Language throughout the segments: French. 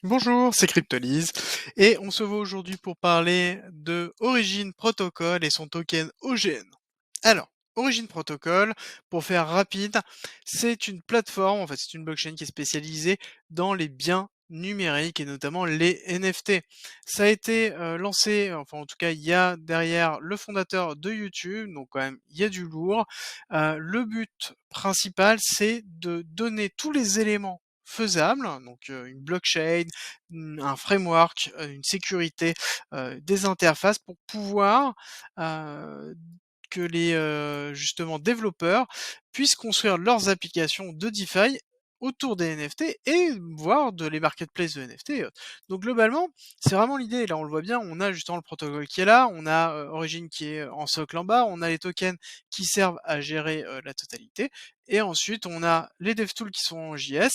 Bonjour, c'est Cryptolyse et on se voit aujourd'hui pour parler de Origin Protocol et son token OGN. Alors, Origin Protocol, pour faire rapide, c'est une plateforme, en fait c'est une blockchain qui est spécialisée dans les biens numériques et notamment les NFT. Ça a été lancé, enfin en tout cas il y a derrière le fondateur de YouTube, donc quand même il y a du lourd. Le but principal c'est de donner tous les éléments faisables, donc une blockchain, un framework, une sécurité, des interfaces pour pouvoir heu, que les, justement développeurs puissent construire leurs applications de DeFi autour des NFT et voire de les marketplaces de NFT et autres. Donc globalement, c'est vraiment l'idée. Là, on le voit bien, on a justement le protocole qui est là, on a, Origin qui est en socle en bas, on a les tokens qui servent à gérer, la totalité et ensuite on a les DevTools qui sont en JS,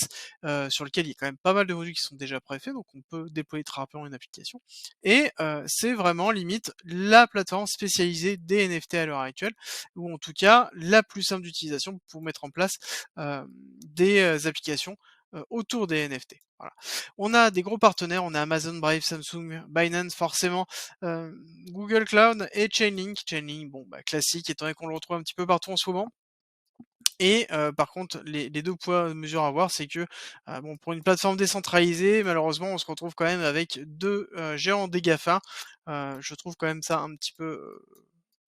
sur lequel il y a quand même pas mal de modules qui sont déjà préfaits, donc on peut déployer très rapidement une application et c'est vraiment limite la plateforme spécialisée des NFT à l'heure actuelle, ou en tout cas la plus simple d'utilisation pour mettre en place des applications autour des NFT. Voilà. On a des gros partenaires, on a Amazon, Brave, Samsung, Binance forcément, Google Cloud et Chainlink. Chainlink, bon bah classique étant donné qu'on le retrouve un petit peu partout en ce moment. Et par contre, les 2 poids, mesures à voir, c'est que, bon, pour une plateforme décentralisée, malheureusement, on se retrouve quand même avec 2 géants des GAFA. Je trouve quand même ça un petit peu,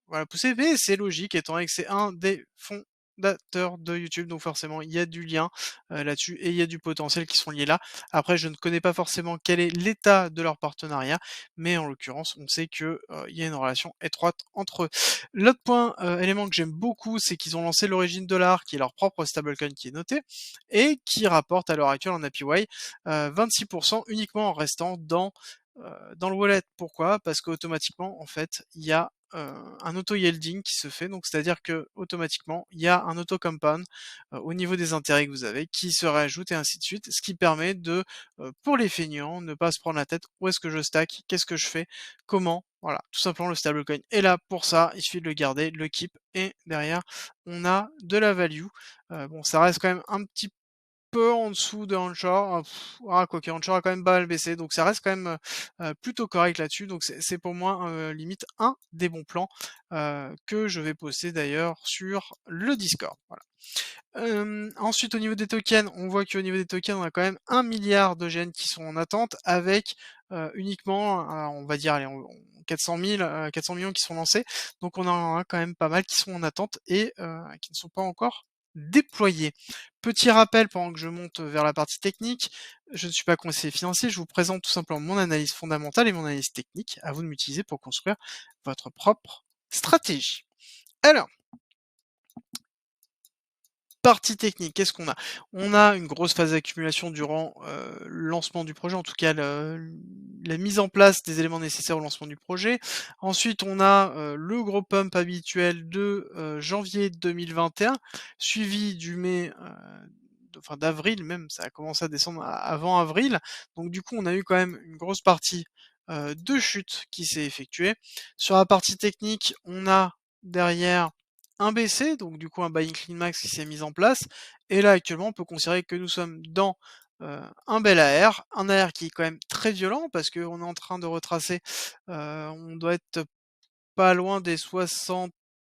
voilà, poussé, mais c'est logique étant donné que c'est un des fondateurs de YouTube, donc forcément il y a du lien, là-dessus et il y a du potentiel qui sont liés là. Après, je ne connais pas forcément quel est l'état de leur partenariat, mais en l'occurrence, on sait que, il y a une relation étroite entre eux. L'autre point, élément que j'aime beaucoup, c'est qu'ils ont lancé l'Origin Dollar, qui est leur propre stablecoin qui est noté et qui rapporte à l'heure actuelle en APY, 26 uniquement en restant dans le wallet. Pourquoi? Parce qu'automatiquement, en fait, il y a un auto-yielding qui se fait, donc c'est-à-dire que automatiquement, il y a un auto-compound au niveau des intérêts que vous avez qui se rajoute et ainsi de suite, ce qui permet de, pour les feignants, ne pas se prendre la tête: «Où est-ce que je stack? Qu'est-ce que je fais? Comment?» Voilà, tout simplement le stablecoin est là pour ça, il suffit de le garder, de le keep et derrière on a de la value. Bon, ça reste quand même un petit peu en dessous de Anchor, quoique Anchor a quand même pas mal baissé, donc ça reste quand même, plutôt correct là-dessus, donc c'est pour moi, limite un des bons plans, que je vais poster d'ailleurs sur le Discord, voilà. Ensuite au niveau des tokens, on voit qu'au niveau des tokens, on a quand même 1 milliard de gènes qui sont en attente avec, uniquement, on va dire, allez, on 400 000, 400 millions qui sont lancés, donc on en a quand même pas mal qui sont en attente et qui ne sont pas encore déployés. Petit rappel pendant que je monte vers la partie technique, je ne suis pas conseiller financier, je vous présente tout simplement mon analyse fondamentale et mon analyse technique, à vous de m'utiliser pour construire votre propre stratégie. Alors, partie technique, qu'est-ce qu'on a? On a une grosse phase d'accumulation durant, le lancement du projet, en tout cas la mise en place des éléments nécessaires au lancement du projet. Ensuite, on a, le gros pump habituel de, janvier 2021, suivi du mai, enfin d'avril même, ça a commencé à descendre avant avril. Donc du coup, on a eu quand même une grosse partie, de chute qui s'est effectuée. Sur la partie technique, on a derrière un BC, donc du coup un buying clean max qui s'est mis en place. Et là actuellement on peut considérer que nous sommes dans un bel un AR qui est quand même très violent parce qu'on est en train de retracer, on doit être pas loin des 60,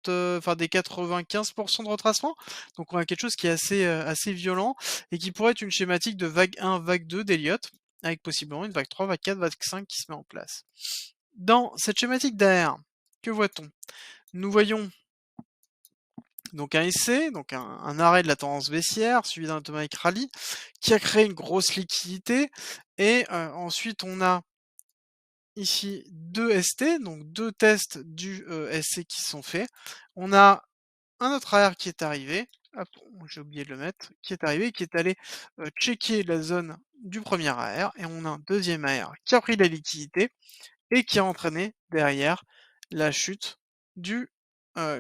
enfin des 95% de retracement. Donc on a quelque chose qui est assez violent et qui pourrait être une schématique de vague 1, vague 2 d'Elliott, avec possiblement une vague 3, vague 4, vague 5 qui se met en place. Dans cette schématique d'AR, que voit-on? Nous voyons donc un essai, donc un arrêt de la tendance baissière, suivi d'un automatic rallye, qui a créé une grosse liquidité. Et ensuite, on a ici 2 ST, donc 2 tests du SC qui sont faits. On a un autre AR qui est arrivé, hop, j'ai oublié de le mettre, qui est arrivé, qui est allé checker la zone du premier AR, et on a un deuxième AR qui a pris la liquidité et qui a entraîné derrière la chute du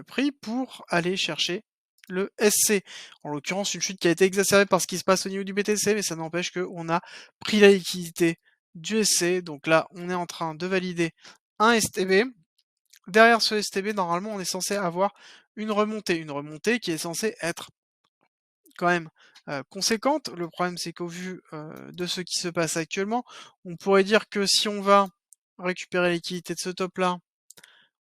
prix pour aller chercher le SC. En l'occurrence, une chute qui a été exacerbée par ce qui se passe au niveau du BTC, mais ça n'empêche qu'on a pris la liquidité du SC. Donc là, on est en train de valider un STB. Derrière ce STB, normalement, on est censé avoir une remontée qui est censée être quand même conséquente. Le problème, c'est qu'au vu, de ce qui se passe actuellement, on pourrait dire que si on va récupérer les liquidités de ce top-là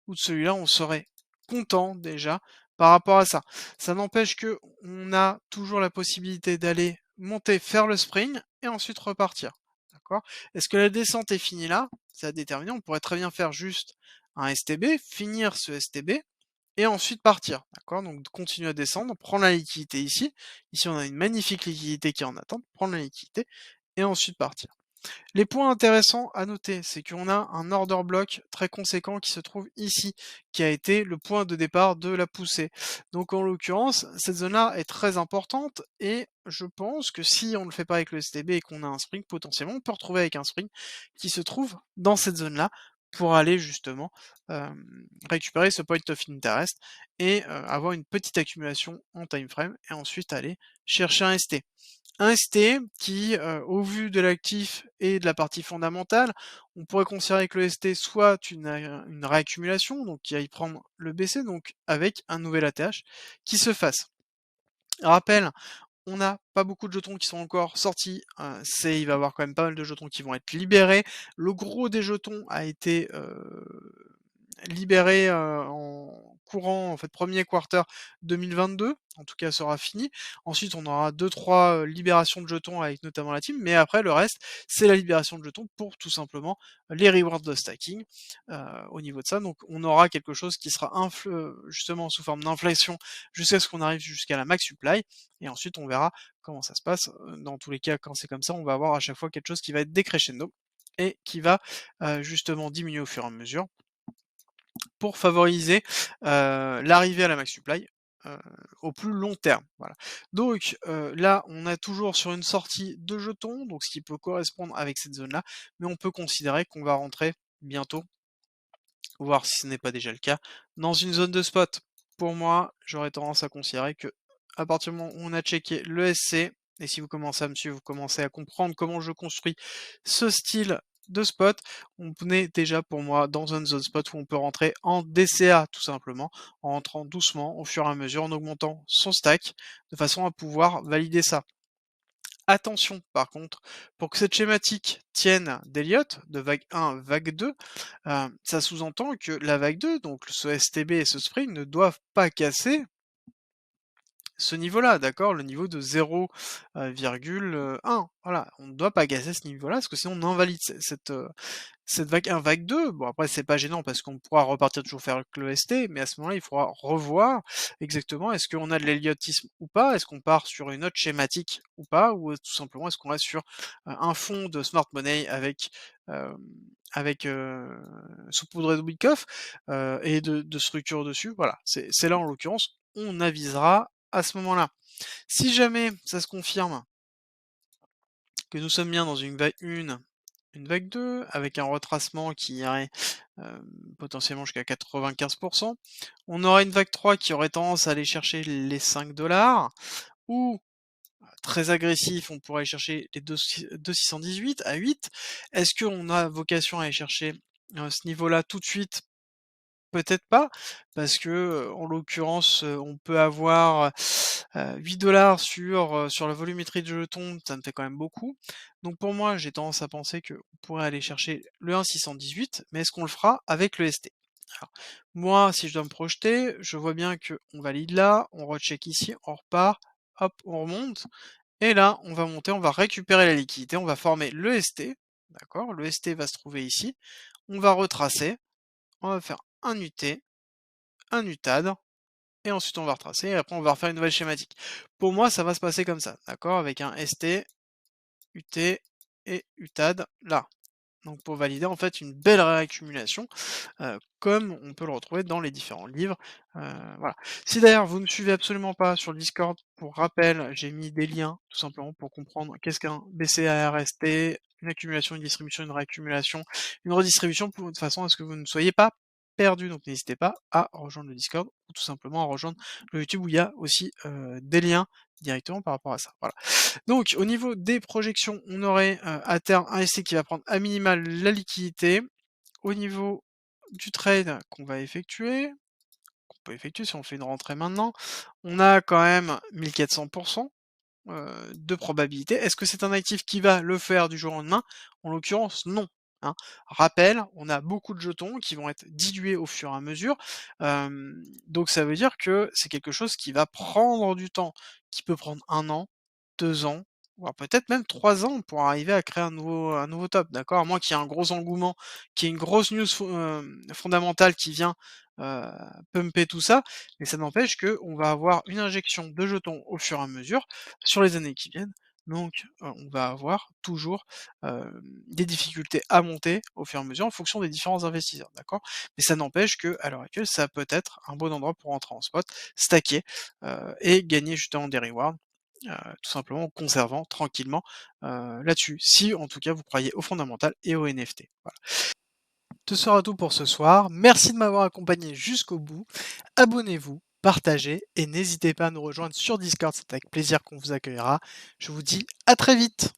ou de celui-là, on serait content déjà par rapport à ça. Ça n'empêche que on a toujours la possibilité d'aller monter, faire le spring et ensuite repartir. D'accord? Est-ce que la descente est finie là? C'est à déterminer. On pourrait très bien faire juste un STB, finir ce STB et ensuite partir. D'accord? Donc continuer à descendre, prendre la liquidité ici. Ici, on a une magnifique liquidité qui est en attente, prendre la liquidité et ensuite partir. Les points intéressants à noter, c'est qu'on a un order block très conséquent qui se trouve ici, qui a été le point de départ de la poussée. Donc en l'occurrence, cette zone-là est très importante et je pense que si on ne le fait pas avec le STB et qu'on a un spring, potentiellement, on peut retrouver avec un spring qui se trouve dans cette zone-là pour aller justement récupérer ce point of interest et avoir une petite accumulation en time frame et ensuite aller chercher un ST. Un ST qui, au vu de l'actif et de la partie fondamentale, on pourrait considérer que le ST soit une réaccumulation, donc qui aille prendre le BC, donc avec un nouvel ATH qui se fasse. Rappel, on n'a pas beaucoup de jetons qui sont encore sortis, il va y avoir quand même pas mal de jetons qui vont être libérés. Le gros des jetons a été, libéré, en courant, en fait, 1er quarter 2022, en tout cas sera fini. Ensuite, on aura 2-3 libérations de jetons avec notamment la team, mais après le reste, c'est la libération de jetons pour tout simplement les rewards de stacking, au niveau de ça. Donc on aura quelque chose qui sera justement sous forme d'inflation jusqu'à ce qu'on arrive jusqu'à la max supply et ensuite on verra comment ça se passe. Dans tous les cas, quand c'est comme ça, on va avoir à chaque fois quelque chose qui va être décrescendo et qui va, justement diminuer au fur et à mesure pour favoriser, l'arrivée à la max supply, heu, au plus long terme, voilà. Donc, là, on est toujours sur une sortie de jetons, donc ce qui peut correspondre avec cette zone-là, mais on peut considérer qu'on va rentrer bientôt, voire si ce n'est pas déjà le cas, dans une zone de spot. Pour moi, j'aurais tendance à considérer que à partir du moment où on a checké le SC, et si vous commencez à me suivre, vous commencez à comprendre comment je construis ce style de spot, on est déjà pour moi dans une zone spot où on peut rentrer en DCA tout simplement, en rentrant doucement au fur et à mesure, en augmentant son stack, de façon à pouvoir valider ça. Attention par contre, pour que cette schématique tienne d'Elliott, de vague 1 vague 2, ça sous-entend que la vague 2, donc ce STB et ce spring, ne doivent pas casser ce niveau-là, d'accord? Le niveau de 0,1. Voilà, on ne doit pas casser ce niveau-là, parce que sinon on invalide cette vague 1, vague 2. Bon après c'est pas gênant parce qu'on pourra repartir toujours faire le ST, mais à ce moment-là, il faudra revoir exactement est-ce qu'on a de l'héliotisme ou pas? Est-ce qu'on part sur une autre schématique ou pas? Ou, tout simplement est-ce qu'on reste sur, un fond de smart money hem, avec, saupoudré de Wyckoff, et de structure dessus? Voilà, c'est là en l'occurrence, on avisera à ce moment-là. Si jamais ça se confirme que nous sommes bien dans une vague 2 avec un retracement qui irait, potentiellement jusqu'à 95. On aura une vague 3 qui aurait tendance à aller chercher les 5 ou très agressif, on pourrait aller chercher les 2,618 à 8. Est-ce qu'on a vocation à aller chercher, ce niveau-là tout de suite? Peut-être pas, parce que, en l'occurrence, on peut avoir, 8 sur la volumétrie de jetons, ça me fait quand même beaucoup. Donc pour moi, j'ai tendance à penser qu'on pourrait aller chercher le 1,618, mais est-ce qu'on le fera avec le ST? Alors, moi, si je dois me projeter, je vois bien qu'on valide là, on recheck ici, on repart, hop, on remonte et là, on va monter, on va récupérer la liquidité, on va former le ST, d'accord? Le ST va se trouver ici, on va retracer, on va faire un UT, un UTAD, et ensuite on va retracer, et après on va refaire une nouvelle schématique. Pour moi, ça va se passer comme ça, d'accord? Avec un ST, UT et UTAD là. Donc pour valider en fait une belle réaccumulation, comme on peut le retrouver dans les différents livres, heu, voilà. Si d'ailleurs vous ne me suivez absolument pas sur le Discord, pour rappel, j'ai mis des liens tout simplement pour comprendre qu'est-ce qu'un BCARST, une accumulation, une distribution, une réaccumulation, une redistribution, de façon à ce que vous ne soyez pas perdus. Donc n'hésitez pas à rejoindre le Discord ou tout simplement à rejoindre le YouTube où il y a aussi, des liens directement par rapport à ça. Voilà. Donc au niveau des projections, on aurait, à terme un SC qui va prendre à minima la liquidité. Au niveau du trade qu'on va effectuer, qu'on peut effectuer si on fait une rentrée maintenant, on a quand même 1400%. de probabilité. Est-ce que c'est un actif qui va le faire du jour au lendemain? En l'occurrence, non, hein. Rappel, on a beaucoup de jetons qui vont être dilués au fur et à mesure, donc ça veut dire que c'est quelque chose qui va prendre du temps, qui peut prendre 1 an, 2 ans, voire peut-être même 3 ans pour arriver à créer un nouveau top, d'accord? À moins qu'il y ait un gros engouement, qu'il y ait une grosse news fondamentale qui vient, heu, pumper tout ça, mais ça n'empêche qu'on va avoir une injection de jetons au fur et à mesure sur les années qui viennent. Donc, on va avoir toujours, des difficultés à monter au fur et à mesure en fonction des différents investisseurs, d'accord? Mais ça n'empêche qu'à l'heure actuelle, ça peut être un bon endroit pour entrer en spot, stacker, et gagner justement des rewards, tout simplement en conservant tranquillement, là-dessus. Si en tout cas vous croyez au fondamental et aux NFT. Voilà. Ce sera tout pour ce soir. Merci de m'avoir accompagné jusqu'au bout. Abonnez-vous, partagez et n'hésitez pas à nous rejoindre sur Discord, c'est avec plaisir qu'on vous accueillera. Je vous dis à très vite.